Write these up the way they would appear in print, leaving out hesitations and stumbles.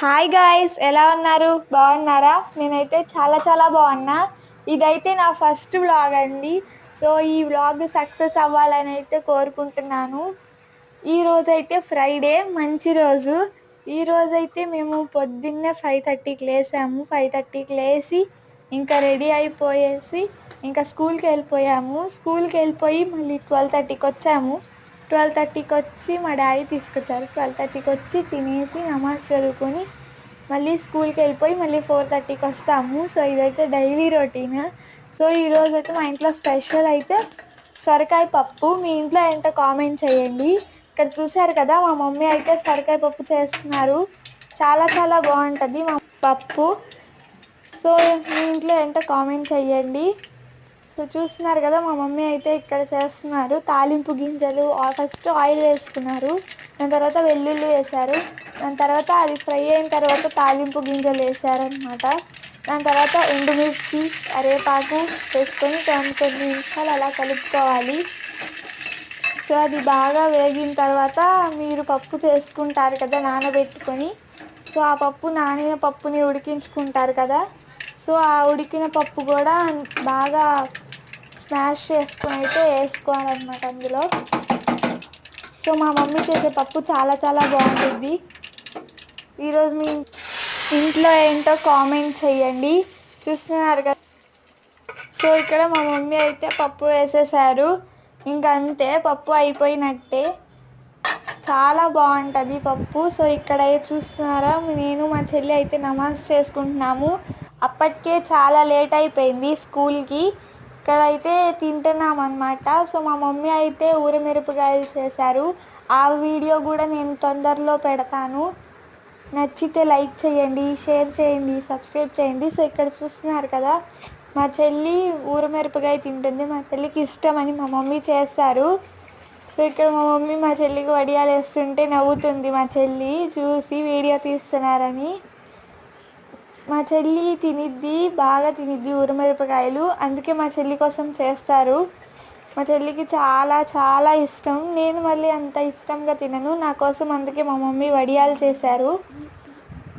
Hi guys, ఎలా ఉన్నారు? బాగున్నారా? నేనైతే చాలా చాలా బాగున్నా. ఇదైతే నా ఫస్ట్ వ్లాగ్ అండి. సో ఈ వ్లాగ్ సక్సెస్ అవ్వాలని అయితే కోరుకుంటున్నాను. ఈ రోజైతే ఫ్రైడే, మంచి రోజు. ఈ రోజైతే మేము పొద్దున్నే 5:30కి లేసాము. 5:30కి లేచి ఇంకా రెడీ అయిపోయేసి ఇంకా స్కూల్కి వెళ్ళిపోయాము. స్కూల్కి వెళ్ళిపోయి మళ్ళీ 12:30కి వచ్చాము. 12:30కి వచ్చి మా డాడీ తీసుకొచ్చారు. 12:30కి వచ్చి తినేసి నమాజ్ చదువుకొని మళ్ళీ స్కూల్కి వెళ్ళిపోయి మళ్ళీ 4:30కి వస్తాము. సో ఇదైతే డైలీ రొటీన్. సో ఈరోజు అయితే మా ఇంట్లో స్పెషల్ అయితే సొరకాయ పప్పు. మీ ఇంట్లో ఏంటో కామెంట్ చేయండి. ఇక్కడ చూసారు కదా, మా మమ్మీ అయితే సొరకాయ పప్పు చేస్తున్నారు. చాలా చాలా బాగుంటుంది మా పప్పు. సో మీ ఇంట్లో ఏంటో కామెంట్ చేయండి. సో చూస్తున్నారు కదా, మా మమ్మీ అయితే ఇక్కడ చేస్తున్నారు. తాలింపు గింజలు ఫస్ట్ ఆయిల్ వేసుకున్నారు, దాని తర్వాత వెల్లుల్లి వేశారు, దాని తర్వాత అది ఫ్రై అయిన తర్వాత తాలింపు గింజలు వేసారనమాట. దాని తర్వాత ఎండుమిర్చి, కరివేపాకు వేసుకొని కొన్ని నిమిషాలు అలా కలుపుకోవాలి. సో అది బాగా వేగిన తర్వాత మీరు పప్పు చేసుకుంటారు కదా నానబెట్టుకొని, సో ఆ నానిన పప్పుని ఉడికించుకుంటారు కదా, సో ఆ ఉడికిన పప్పు కూడా బాగా స్మాష్ చేసుకొని అయితే వేసుకోవాలన్నమాట అందులో. సో మా మమ్మీ చేసే పప్పు చాలా చాలా బాగుంటుంది. ఈరోజు మీ ఇంట్లో ఏంటో కామెంట్ చేయండి. చూస్తున్నారు కదా, సో ఇక్కడ మా మమ్మీ అయితే పప్పు వేసేసారు. ఇంకా అంతే, పప్పు అయిపోయినట్టే. చాలా బాగుంటుంది పప్పు. సో ఇక్కడ చూస్తున్నారా, నేను మా చెల్లి అయితే నమాజ్ చేసుకుంటున్నాము. అప్పటికే చాలా లేట్ అయిపోయింది స్కూల్కి. ఇక్కడైతే తింటున్నాం అన్నమాట. సో మా మమ్మీ అయితే ఊరమిరపకాయలు చేశారు. ఆ వీడియో కూడా నేను తొందరలో పెడతాను. నచ్చితే లైక్ చేయండి, షేర్ చేయండి, సబ్స్క్రైబ్ చేయండి. సో ఇక్కడ చూస్తున్నారు కదా, మా చెల్లి ఊరమిరపకాయ తింటుంది. మా చెల్లికి ఇష్టమని మా మమ్మీ చేస్తారు. సో ఇక్కడ మా మమ్మీ మా చెల్లికి వడియాలు వేస్తుంటే నవ్వుతుంది మా చెల్లి చూసి, వీడియో తీస్తున్నారని. మా చెల్లి బాగా తినిద్ది ఊరమిరపకాయలు, అందుకే మా చెల్లి కోసం చేస్తారు. మా చెల్లికి చాలా చాలా ఇష్టం. నేను మళ్ళీ అంత ఇష్టంగా తినను, నా కోసం అందుకే మా మమ్మీ వడియాలు చేశారు.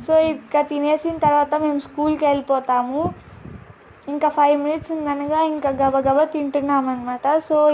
సో ఇంకా తినేసిన తర్వాత మేము స్కూల్కి వెళ్ళిపోతాము. ఇంకా 5 minutes ఉందనగా ఇంకా గబగబా తింటున్నాం అనమాట. సో